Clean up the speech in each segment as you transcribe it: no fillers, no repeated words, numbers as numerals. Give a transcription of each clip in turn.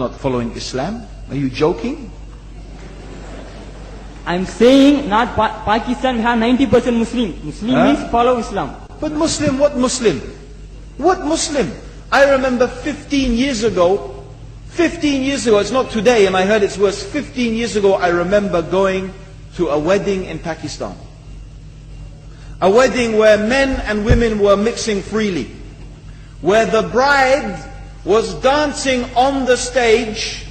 not following Islam? Are you joking? I'm saying not Pakistan have 90% Muslim. Muslim means follow Islam. But Muslim, what Muslim? What Muslim? I remember 15 years ago, it's not today and I heard it's worse, 15 years ago I remember going to a wedding in Pakistan. A wedding where men and women were mixing freely. Where the bride was dancing on the stage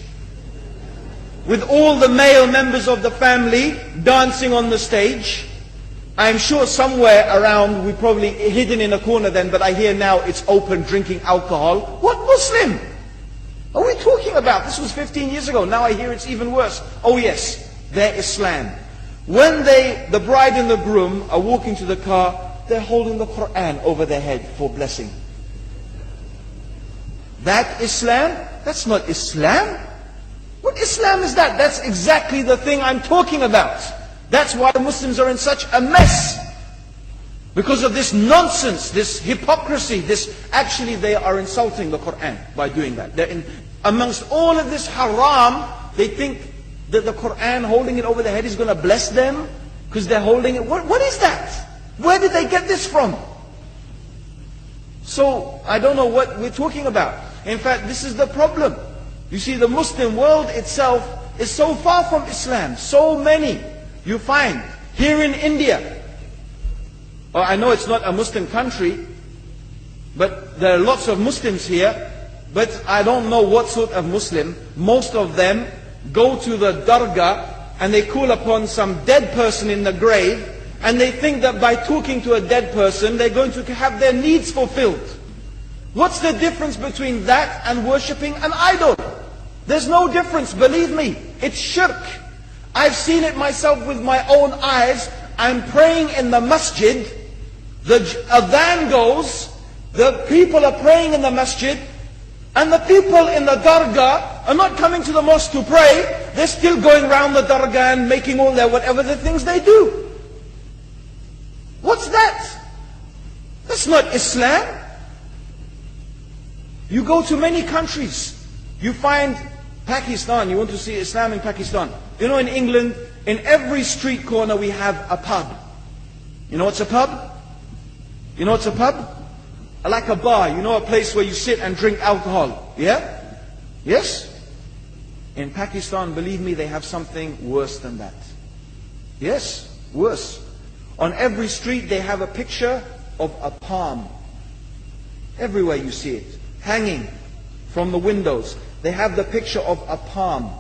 with all the male members of the family dancing on the stage. I'm sure somewhere around, we probably hidden in a corner then, but I hear now it's open, drinking alcohol. What Muslim are we talking about? This was 15 years ago. Now I hear it's even worse. Oh yes, they're Islam. When the bride and the groom are walking to the car, they're holding the Quran over their head for blessing. That Islam? That's not Islam. What Islam is that? That's exactly the thing I'm talking about. That's why Muslims are in such a mess. Because of this nonsense, this hypocrisy, actually they are insulting the Quran by doing that. Amongst all of this haram, they think that the Quran, holding it over their head, is going to bless them because they're holding it. What is that? Where did they get this from? So, I don't know what we're talking about. In fact, this is the problem. You see, the Muslim world itself is so far from Islam. So many you find here in India. I know it's not a Muslim country, but there are lots of Muslims here. But I don't know what sort of Muslim. Most of them go to the dargah and they call upon some dead person in the grave, and they think that by talking to a dead person, they're going to have their needs fulfilled. What's the difference between that and worshipping an idol? There's no difference, believe me. It's shirk. I've seen it myself with my own eyes. I'm praying in the masjid. The adhan goes. The people are praying in the masjid. And the people in the dargah are not coming to the mosque to pray. They're still going around the dargah and making all their whatever the things they do. What's that? That's not Islam. You go to many countries. You find Pakistan, you want to see Islam in Pakistan. You know, in England, in every street corner we have a pub. You know what's a pub? You know what's a pub? Like a bar, you know, a place where you sit and drink alcohol. Yeah? Yes? In Pakistan, believe me, they have something worse than that. Yes, worse. On every street they have a picture of a palm. Everywhere you see it, hanging from the windows. They have the picture of a palm.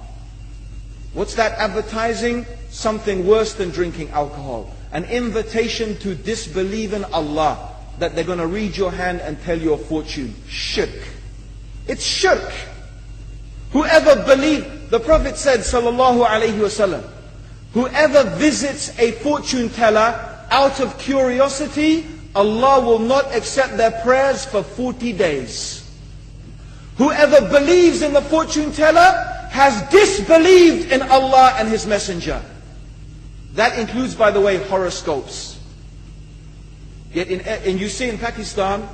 What's that advertising? Something worse than drinking alcohol. An invitation to disbelieve in Allah, that they're going to read your hand and tell your fortune. Shirk. It's shirk. Whoever believes, the Prophet said, sallallahu alaihi wasallam, whoever visits a fortune teller out of curiosity, Allah will not accept their prayers for 40 days. Whoever believes in the fortune teller has disbelieved in Allah and His Messenger. That includes, by the way, horoscopes. Yet you see in Pakistan,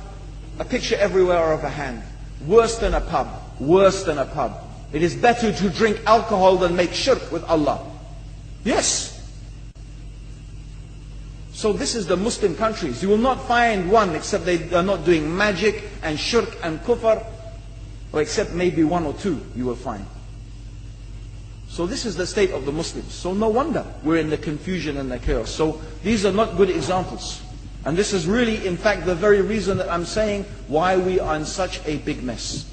a picture everywhere of a hand. Worse than a pub. Worse than a pub. It is better to drink alcohol than make shirk with Allah. Yes. So this is the Muslim countries. You will not find one except they are not doing magic and shirk and kufr. Or except maybe one or two you will find. So this is the state of the Muslims. So no wonder we're in the confusion and the chaos. So these are not good examples. And this is really, in fact, the very reason that I'm saying why we are in such a big mess.